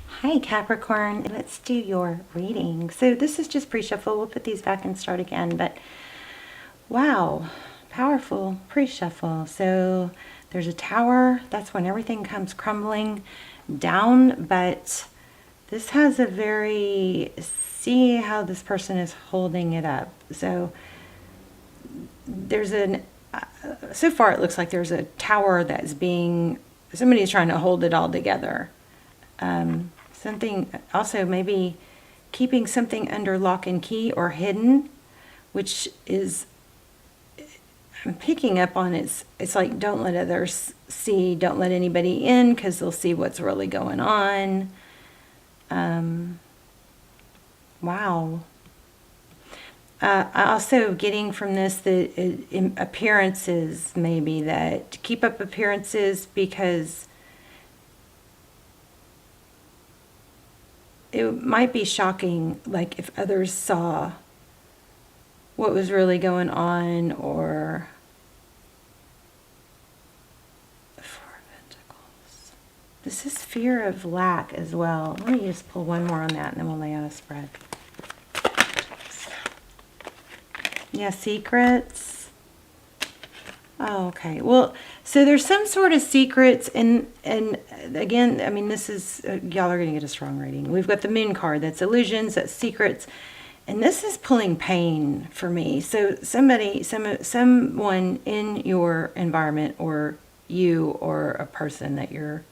Hi Capricorn, let's do your reading. So this is just pre-shuffle. We'll put these back and start again, but wow, powerful pre-shuffle. So there's a tower. That's when everything comes crumbling down, but this has a very, see how this person is holding it up. So there's so far it looks like there's a tower that's somebody's trying to hold it all together. Something also maybe keeping something under lock and key or hidden, which is, I'm picking up on it's like don't let others see, don't let anybody in because they'll see what's really going on. Wow. Also getting from this that appearances, maybe that keep up appearances because it might be shocking, like if others saw what was really going on, or Four of Pentacles. This is fear of lack as well. Let me just pull one more on that and then we'll lay out a spread. Yeah, secrets. Oh, okay. Well, so there's some sort of secrets, and again, I mean, this is y'all are going to get a strong reading. We've got the Moon card. That's illusions. That's secrets, and this is pulling pain for me. So someone in your environment, or you, or a person that you're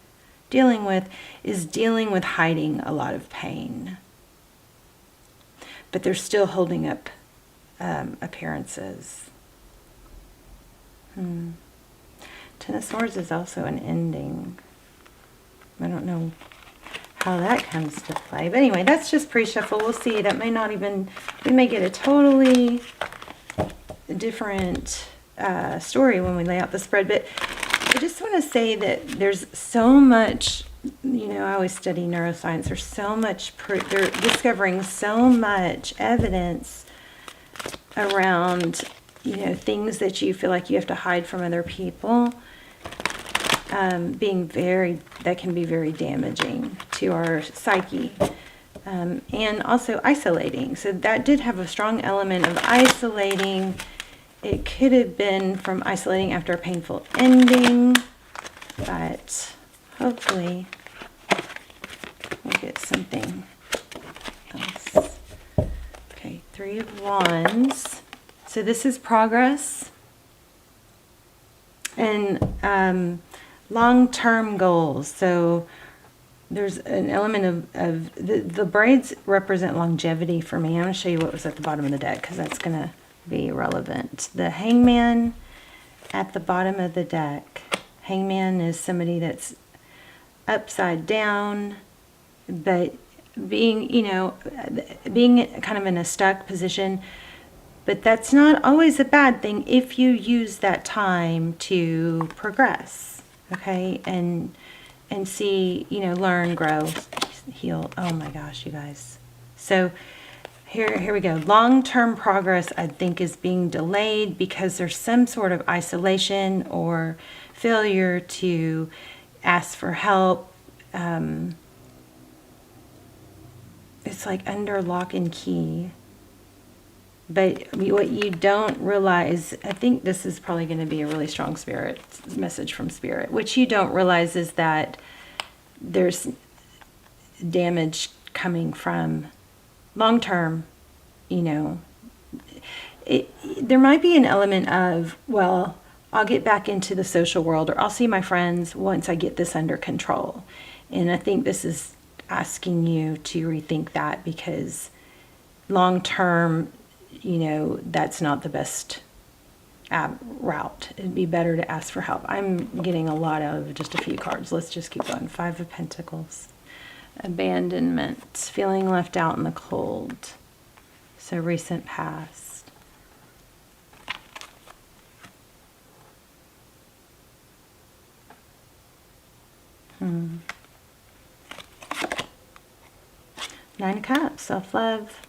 dealing with, is dealing with hiding a lot of pain, but they're still holding up appearances. Ten of Swords is also an ending. I don't know how that comes to play. But anyway, that's just pre-shuffle. We'll see. That may not even, we may get a totally different story when we lay out the spread. But I just want to say that there's so much, you know, I always study neuroscience. There's so much, they're discovering so much evidence around, you know, things that you feel like you have to hide from other people, that can be very damaging to our psyche, and also isolating. So that did have a strong element of isolating. It could have been from isolating after a painful ending, but hopefully we'll get something else. Okay, Three of Wands. So this is progress and long-term goals. So there's an element of the braids represent longevity for me. I'm going to show you what was at the bottom of the deck because that's going to be relevant. The Hangman at the bottom of the deck. Hangman is somebody that's upside down, but being, you know, being kind of in a stuck position. But that's not always a bad thing if you use that time to progress, okay? And see, you know, learn, grow, heal. Oh my gosh, you guys. So here we go. Long-term progress, I think, is being delayed because there's some sort of isolation or failure to ask for help. It's like under lock and key. But what you don't realize, I think this is probably going to be a really strong spirit message from Spirit. What you don't realize is that there's damage coming from long-term, you know. There might be an element of, well, I'll get back into the social world, or I'll see my friends once I get this under control. And I think this is asking you to rethink that, because long-term, you know, that's not the best route. It'd be better to ask for help. I'm getting a lot out of just a few cards. Let's just keep going. Five of Pentacles. Abandonment. Feeling left out in the cold. So recent past. Nine of Cups. Self-love.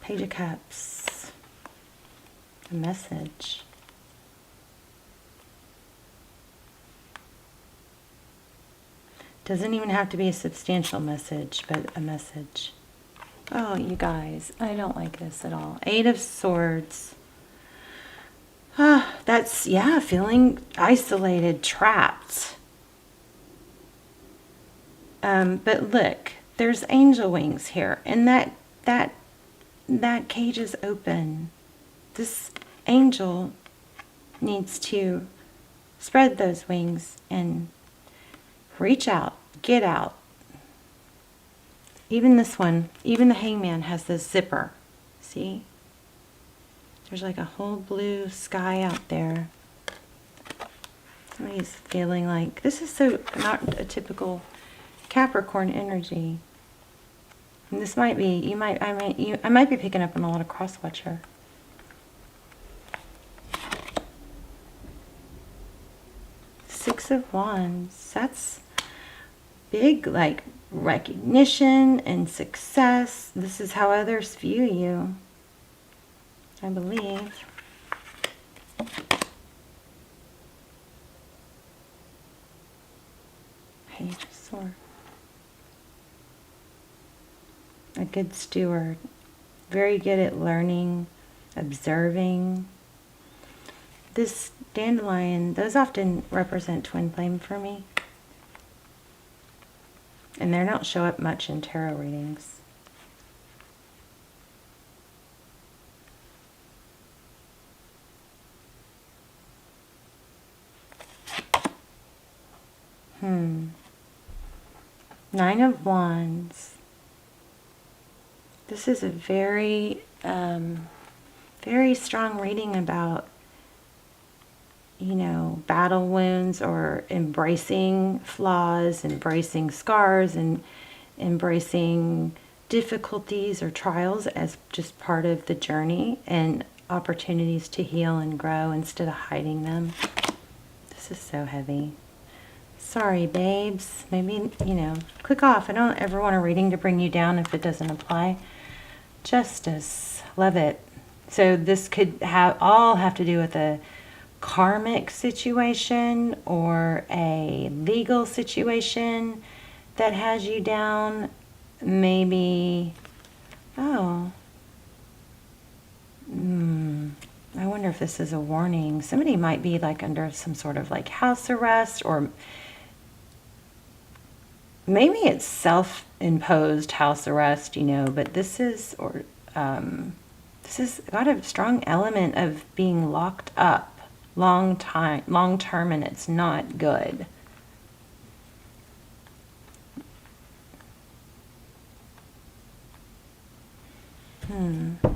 Page of Cups. A message. Doesn't even have to be a substantial message, but a message. Oh, you guys, I don't like this at all. 8 of Swords. That's, yeah, feeling isolated, trapped. But look, there's angel wings here, and that cage is open. This angel needs to spread those wings and reach out, get out. Even this one, even the Hangman has this zipper. See? There's like a whole blue sky out there. Somebody's feeling like, this is so not a typical Capricorn energy. And this might be, I might be picking up on a lot of cross-watcher. Six of Wands. That's big, like recognition and success. This is how others view you, I believe. Page of Swords. A good steward. Very good at learning, observing. This dandelion, those often represent twin flame for me. And they don't show up much in tarot readings. Nine of Wands. This is a very, very strong reading about, you know, battle wounds or embracing flaws, embracing scars, and embracing difficulties or trials as just part of the journey and opportunities to heal and grow instead of hiding them. This is so heavy. Sorry, babes. Maybe, you know, click off. I don't ever want a reading to bring you down if it doesn't apply. Justice. Love it. So this could all have to do with a karmic situation or a legal situation that has you down. Maybe, I wonder if this is a warning. Somebody might be like under some sort of like house arrest, or maybe it's self-imposed house arrest, you know, but this is got a strong element of being locked up long term, and it's not good.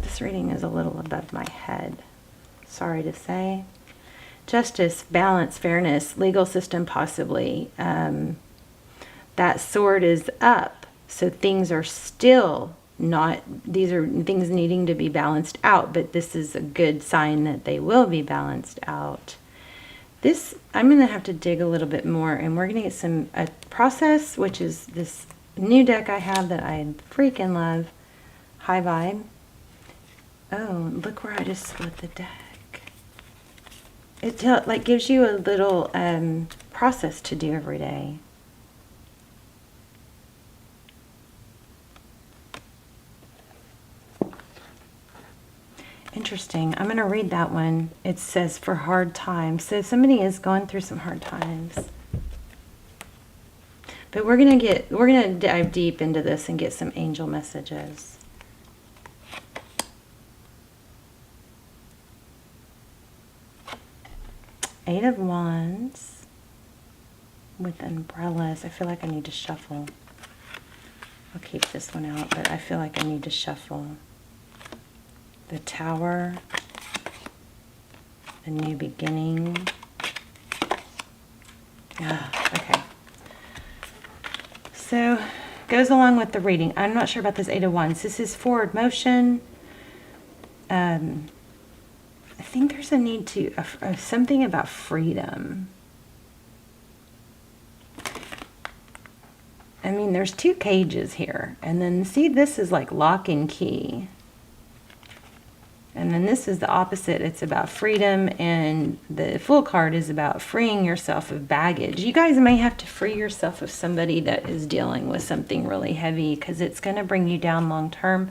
This reading is a little above my head. Sorry to say. Justice, balance, fairness, legal system possibly. That sword is up, so things are still not, these are things needing to be balanced out, but this is a good sign that they will be balanced out. This, I'm going to have to dig a little bit more, and we're going to get a process, which is this new deck I have that I freaking love. High Vibe. Oh, look where I just split the deck. It like gives you a little process to do every day. Interesting. I'm going to read that one. It says for hard times. So somebody is going through some hard times. But we're going to dive deep into this and get some angel messages. Eight of Wands with umbrellas. I feel like I need to shuffle. I'll keep this one out, but I feel like I need to shuffle. The Tower, the New Beginning. Okay. So, goes along with the reading. I'm not sure about this Eight of Wands. This is forward motion. I think there's a need to, something about freedom. I mean, there's two cages here. And then, see, this is like lock and key. And then this is the opposite. It's about freedom, and the Fool card is about freeing yourself of baggage. You guys may have to free yourself of somebody that is dealing with something really heavy, because it's going to bring you down long term.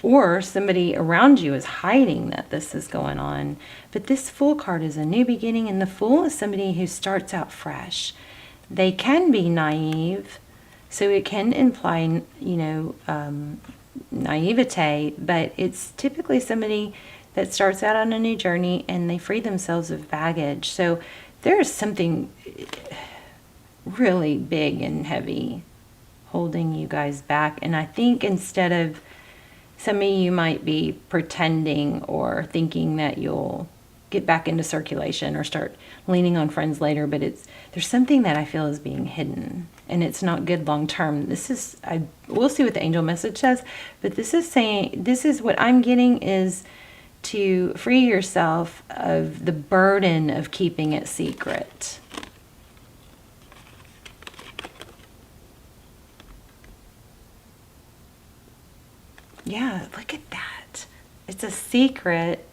Or somebody around you is hiding that this is going on. But this Fool card is a new beginning, and the Fool is somebody who starts out fresh. They can be naive, so it can imply, naivete, but it's typically somebody that starts out on a new journey and they free themselves of baggage. So there is something really big and heavy holding you guys back. And I think instead of, some of you might be pretending or thinking that you'll get back into circulation or start leaning on friends later, but there's something that I feel is being hidden, and it's not good long term. We'll see what the angel message says, but this is what I'm getting, is to free yourself of the burden of keeping it secret. Yeah, look at that. It's a secret.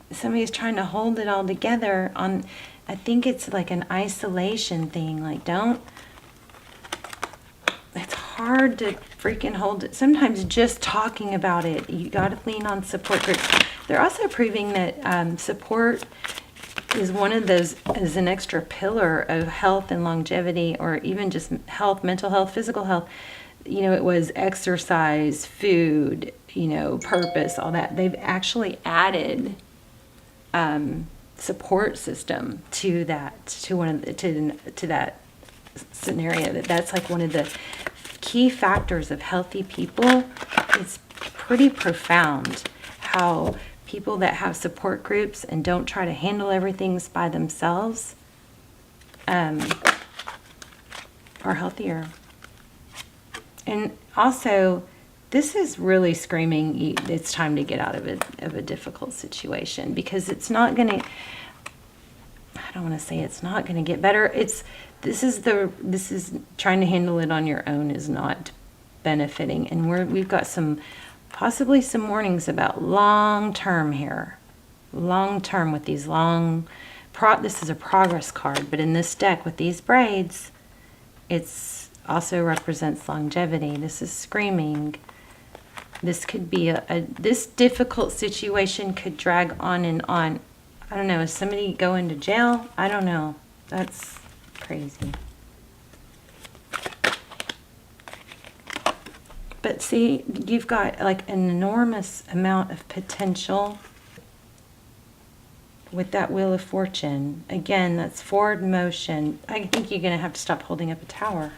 Somebody's trying to hold it all together on, I think it's like an isolation thing. Like, it's hard to freaking hold it. Sometimes just talking about it, you got to lean on support groups. They're also proving that support is one of those, is an extra pillar of health and longevity, or even just health, mental health, physical health. It was exercise, food, purpose, all that. They've actually added support system to that, to that scenario. That's like one of the key factors of healthy people. It's pretty profound how people that have support groups and don't try to handle everything by themselves are healthier. And also, this is really screaming it's time to get out of a difficult situation, because it's not going to, I don't want to say it's not going to get better. This is trying to handle it on your own is not benefiting. And we've got possibly some warnings about long term here. Long term with these this is a progress card, but in this deck with these braids, it's also represents longevity. This is screaming. This could be this difficult situation could drag on and on. I don't know. Is somebody going to jail? I don't know. That's crazy. But see, you've got like an enormous amount of potential with that Wheel of Fortune. Again, that's forward motion. I think you're going to have to stop holding up a tower.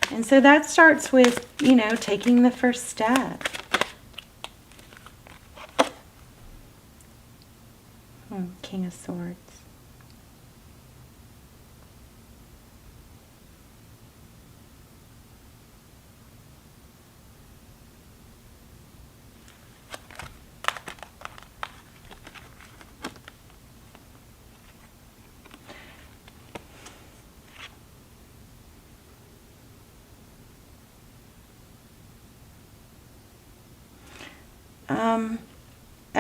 And so that starts with, taking the first step. King of Swords.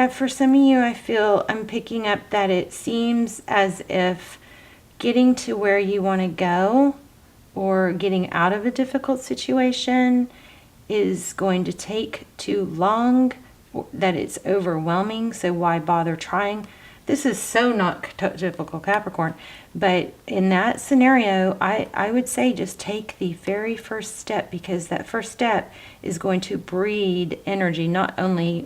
For some of you, I feel I'm picking up that it seems as if getting to where you want to go, or getting out of a difficult situation, is going to take too long, that it's overwhelming, so why bother trying? This is so not typical Capricorn, but in that scenario, I would say just take the very first step, because that first step is going to breed energy, not only,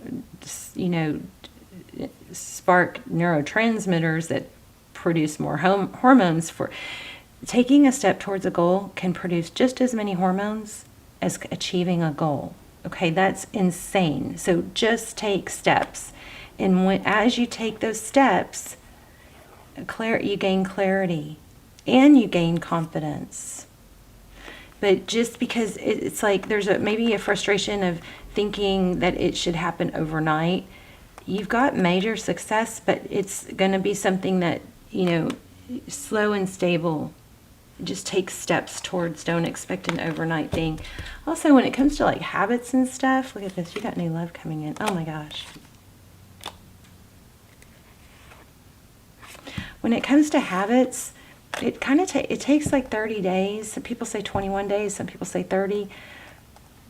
spark neurotransmitters that produce more hormones. For taking a step towards a goal can produce just as many hormones as achieving a goal. Okay, that's insane. So just take steps. And as you take those steps, you gain clarity and you gain confidence. But just because it's like there's maybe a frustration of thinking that it should happen overnight, you've got major success, but it's going to be something that, slow and stable just take steps towards. Don't expect an overnight thing. Also, when it comes to like habits and stuff, look at this. You got new love coming in. Oh my gosh. When it comes to habits, it kind of it takes like 30 days. Some people say 21 days. Some people say 30.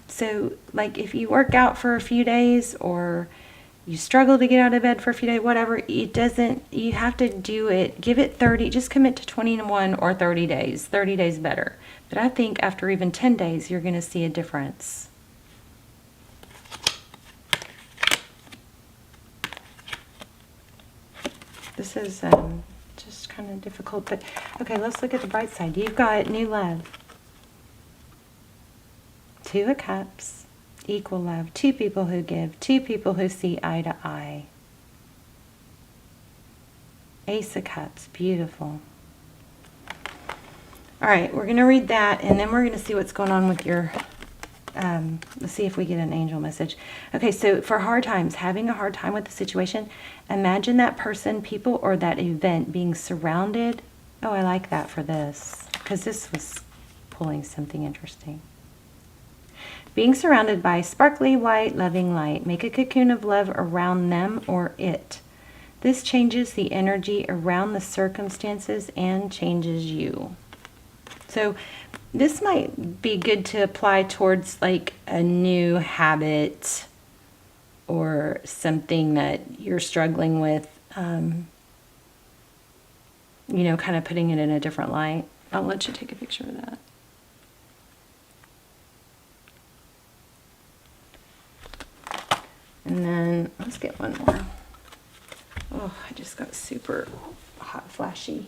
So like if you work out for a few days, or you struggle to get out of bed for a few days, whatever, it doesn't, you have to do it. Give it 30, just commit to 21 or 30 days. 30 days better. But I think after even 10 days, you're going to see a difference. This is just kind of difficult, but okay, let's look at the bright side. You've got new love. 2 of Cups, equal love, 2 people who give, 2 people who see eye to eye. Ace of Cups, beautiful. All right, we're going to read that, and then we're going to see what's going on with your, let's see if we get an angel message. Okay, so for hard times, having a hard time with the situation, imagine that person, people, or that event being surrounded. Oh, I like that for this, because this was pulling something interesting. Being surrounded by sparkly white loving light. Make a cocoon of love around them or it. This changes the energy around the circumstances and changes you. So this might be good to apply towards like a new habit or something that you're struggling with, you know, kind of putting it in a different light. I'll let you take a picture of that. And then let's get one more. Oh, I just got super hot flashy.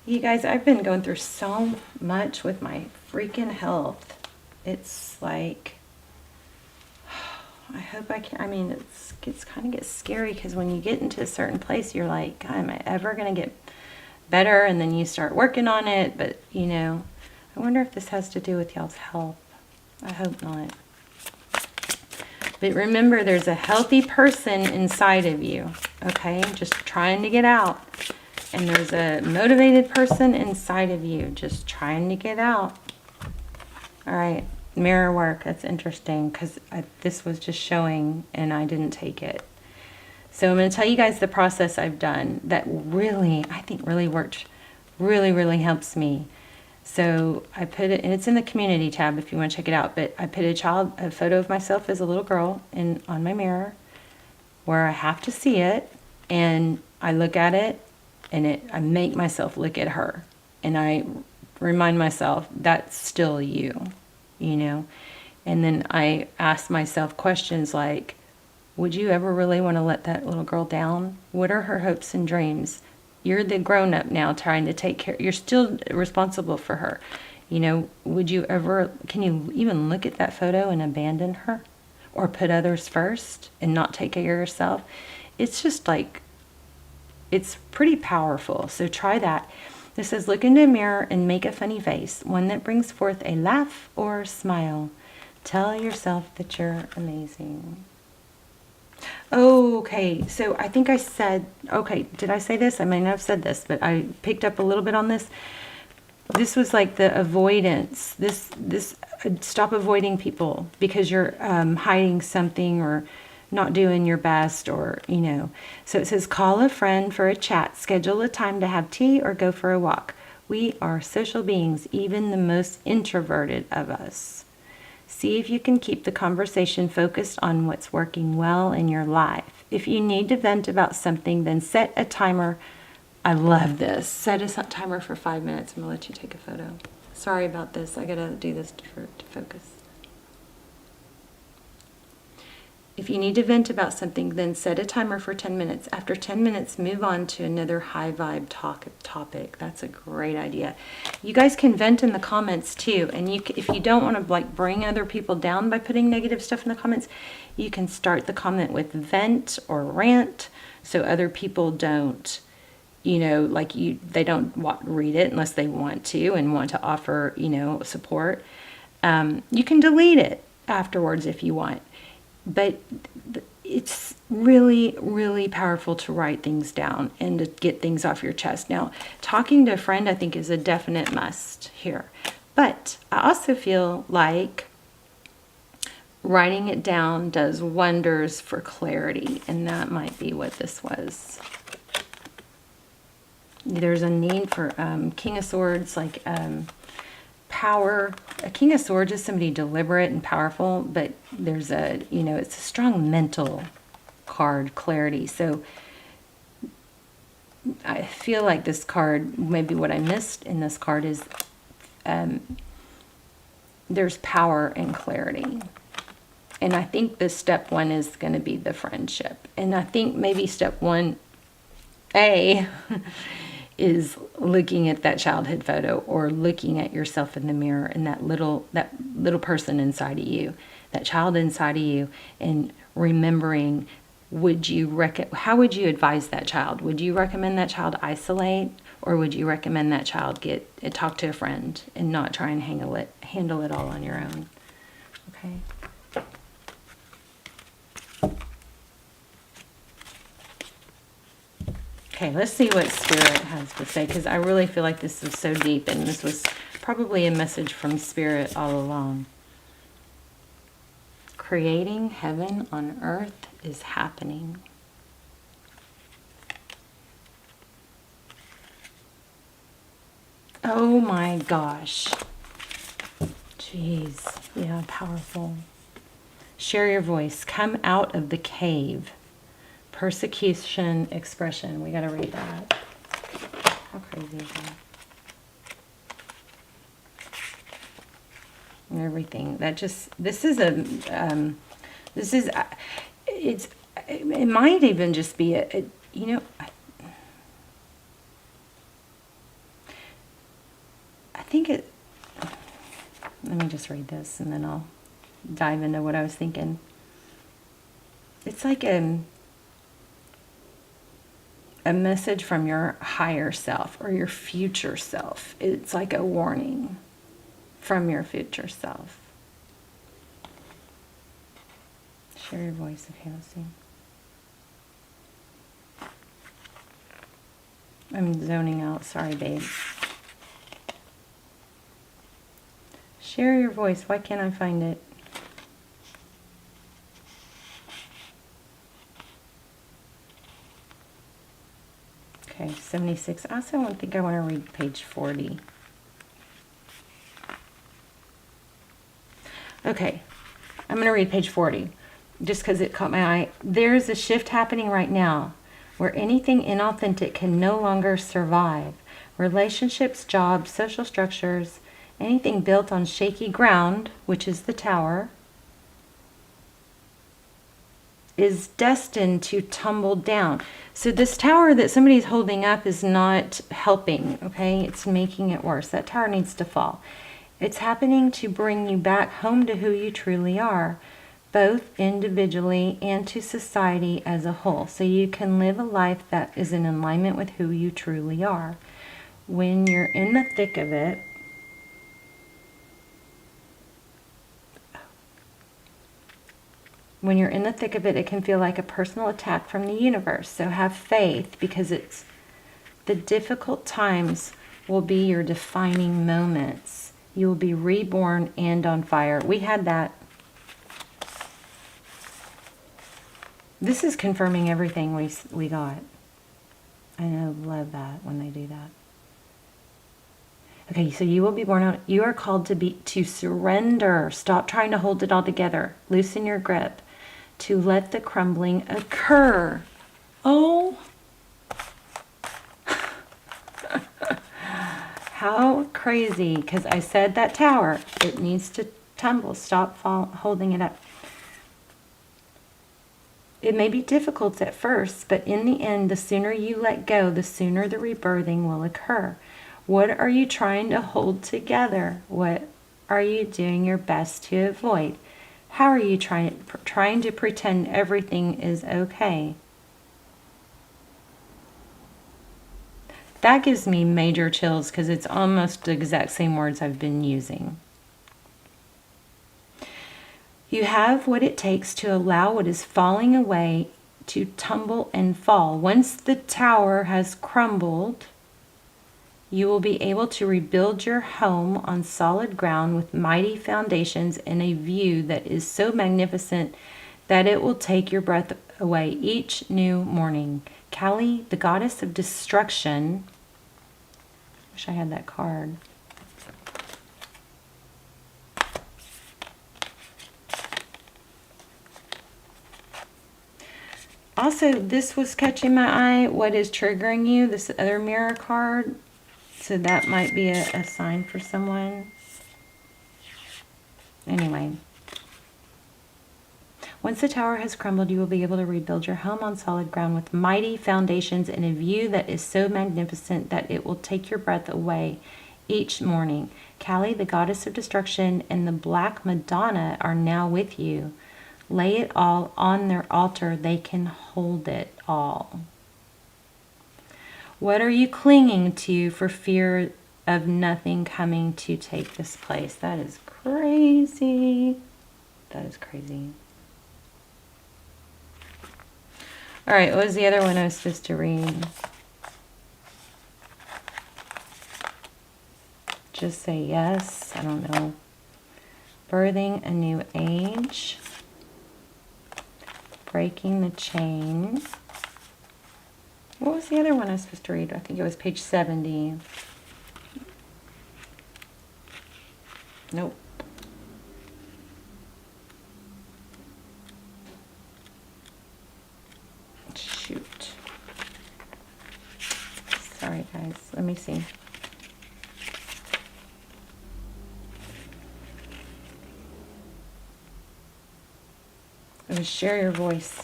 You guys, I've been going through so much with my freaking health. It's like, I hope I can, I mean, it's kind of gets scary because when you get into a certain place, you're like, God, am I ever going to get better? And then you start working on it. But, you know, I wonder if this has to do with y'all's health. I hope not. But remember, there's a healthy person inside of you, okay? Just trying to get out. And there's a motivated person inside of you just trying to get out. All right, mirror work. That's interesting because this was just showing and I didn't take it. So I'm going to tell you guys the process I've done that really, I think really worked, really helps me. So I put it, and it's in the community tab if you want to check it out, but I put a photo of myself as a little girl on my mirror where I have to see it, and I look at it, and I make myself look at her, and I remind myself that's still you, you know, and then I ask myself questions like, would you ever really want to let that little girl down? What are her hopes and dreams? You're the grown-up now trying to take care. You're still responsible for her. You know, can you even look at that photo and abandon her? Or put others first and not take care of yourself? It's just like, it's pretty powerful. So try that. This says, look into a mirror and make a funny face. One that brings forth a laugh or a smile. Tell yourself that you're amazing. Okay, so I think I said, okay, did I say this? I may not have said this, but I picked up a little bit on this. This was like the avoidance. Stop avoiding people because you're hiding something or not doing your best, or, you know. So it says, call a friend for a chat, schedule a time to have tea or go for a walk. We are social beings, even the most introverted of us. See if you can keep the conversation focused on what's working well in your life. If you need to vent about something, then set a timer. I love this. Set a timer for 5 minutes. I'm going to let you take a photo. Sorry about this. I got to do this to focus. If you need to vent about something, then set a timer for 10 minutes. After 10 minutes, move on to another high vibe topic. That's a great idea. You guys can vent in the comments too. And if you don't want to like bring other people down by putting negative stuff in the comments, you can start the comment with vent or rant so other people don't, you know, like they don't read it unless they want to and want to offer, you know, support. You can delete it afterwards if you want. But it's really, really powerful to write things down and to get things off your chest. Now, talking to a friend, I think, is a definite must here. But I also feel like writing it down does wonders for clarity, and that might be what this was. There's a need for King of Swords, like power. A King of Swords is somebody deliberate and powerful, but there's a, you know, it's a strong mental card, clarity. So I feel like this card, maybe what I missed in this card is there's power and clarity. And I think this step one is going to be the friendship. And I think maybe step 1A is looking at that childhood photo, or looking at yourself in the mirror and that little person inside of you, that child inside of you, and remembering, how would you advise that child? Would you recommend that child isolate, or would you recommend that child talk to a friend and not try and handle it all on your own? Okay. Okay, let's see what Spirit has to say, because I really feel like this is so deep, and this was probably a message from Spirit all along. Creating heaven on earth is happening. Oh my gosh. Jeez. Yeah, powerful. Share your voice. Come out of the cave. Persecution expression. We got to read that. How crazy is that? And everything. That just, it might even just be you know, I think let me just read this and then I'll dive into what I was thinking. It's like a message from your higher self or your future self. It's like a warning from your future self. Share your voice if you see. I'm zoning out. Sorry, babe. Share your voice. Why can't I find it? Okay, 76. I also think I want to read page 40. Okay, I'm going to read page 40 just because it caught my eye. There's a shift happening right now where anything inauthentic can no longer survive. Relationships, jobs, social structures, anything built on shaky ground, which is the Tower, is destined to tumble down. So this tower that somebody's holding up is not helping, okay? It's making it worse. That tower needs to fall. It's happening to bring you back home to who you truly are, both individually and to society as a whole. So you can live a life that is in alignment with who you truly are. When you're in the thick of it, it can feel like a personal attack from the universe. So have faith, because the difficult times will be your defining moments. You will be reborn and on fire. We had that. This is confirming everything we got. I love that when they do that. Okay, so you will be born out. You are called to surrender. Stop trying to hold it all together. Loosen your grip. To let the crumbling occur. Oh. How crazy. Because I said that tower, it needs to tumble. Stop holding it up. It may be difficult at first, but in the end, the sooner you let go, the sooner the rebirthing will occur. What are you trying to hold together? What are you doing your best to avoid? How are you trying to pretend everything is okay? That gives me major chills because it's almost the exact same words I've been using. You have what it takes to allow what is falling away to tumble and fall. Once the tower has crumbled, you will be able to rebuild your home on solid ground with mighty foundations and a view that is so magnificent that it will take your breath away each new morning. Kali, the goddess of destruction. Wish I had that card. Also, this was catching my eye. What is triggering you? This other mirror card. So that might be a sign for someone. Anyway. Once the tower has crumbled, you will be able to rebuild your home on solid ground with mighty foundations and a view that is so magnificent that it will take your breath away each morning. Kali, the goddess of destruction, and the Black Madonna are now with you. Lay it all on their altar. They can hold it all. What are you clinging to for fear of nothing coming to take this place? That is crazy. That is crazy. All right, what was the other one I was supposed to read? Just say yes. I don't know. Birthing a new age. Breaking the chain. What was the other one I was supposed to read? I think it was page 70. Nope. Shoot. Sorry, guys. Let me see. It was share your voice.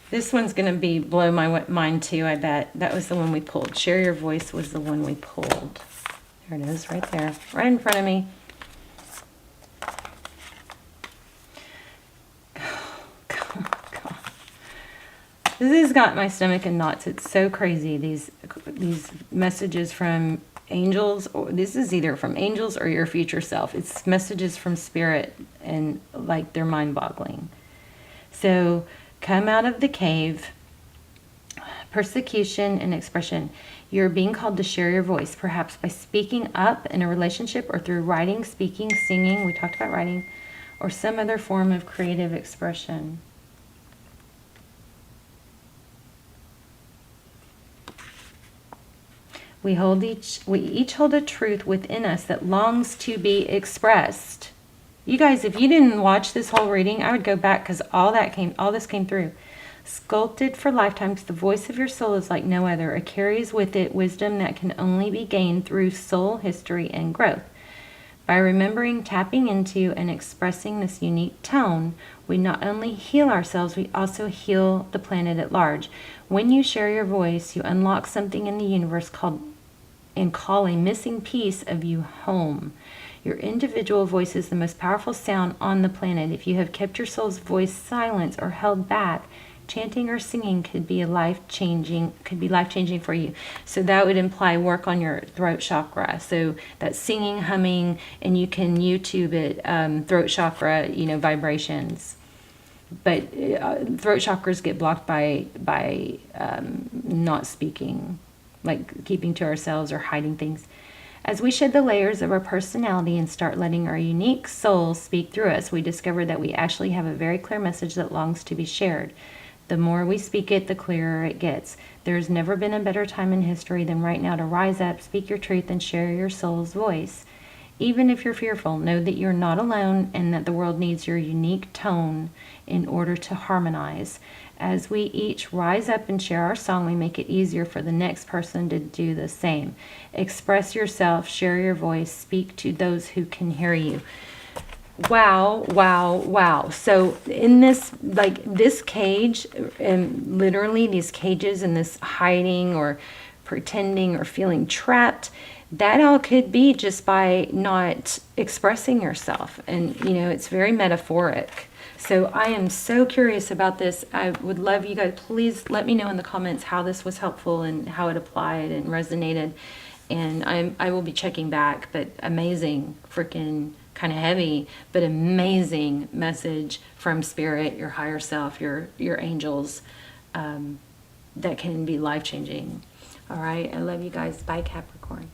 This one's going to blow my mind too, I bet. That was the one we pulled. Share your voice was the one we pulled. There it is, right there. Right in front of me. Oh, God. This has got my stomach in knots. It's so crazy. These messages from angels. Or this is either from angels or your future self. It's messages from spirit, and like they're mind-boggling. So come out of the cave. Persecution and expression. You're being called to share your voice, perhaps by speaking up in a relationship or through writing, speaking, singing. We talked about writing, or some other form of creative expression. We each hold a truth within us that longs to be expressed. You guys, if you didn't watch this whole reading, I would go back, because all this came through. Sculpted for lifetimes, the voice of your soul is like no other. It carries with it wisdom that can only be gained through soul history and growth. By remembering, tapping into, and expressing this unique tone, we not only heal ourselves, we also heal the planet at large. When you share your voice, you unlock something in the universe call a missing piece of you home. Your individual voice is the most powerful sound on the planet. If you have kept your soul's voice silent or held back, chanting or singing could be life-changing for you. So that would imply work on your throat chakra. So that's singing, humming, and you can YouTube it, throat chakra, vibrations. But throat chakras get blocked by not speaking, like keeping to ourselves or hiding things. As we shed the layers of our personality and start letting our unique soul speak through us, we discover that we actually have a very clear message that longs to be shared. The more we speak it, the clearer it gets. There's never been a better time in history than right now to rise up, speak your truth, and share your soul's voice. Even if you're fearful, know that you're not alone and that the world needs your unique tone in order to harmonize. As we each rise up and share our song, we make it easier for the next person to do the same. Express yourself, share your voice, speak to those who can hear you. Wow, wow, wow. So in this cage, and literally these cages and this hiding or pretending or feeling trapped, that all could be just by not expressing yourself. And, it's very metaphoric. So I am so curious about this. I would love you guys, please let me know in the comments how this was helpful and how it applied and resonated. And I will be checking back, but amazing freaking kind of heavy, but amazing message from spirit, your higher self, your angels, that can be life-changing. All right, I love you guys. Bye, Capricorn.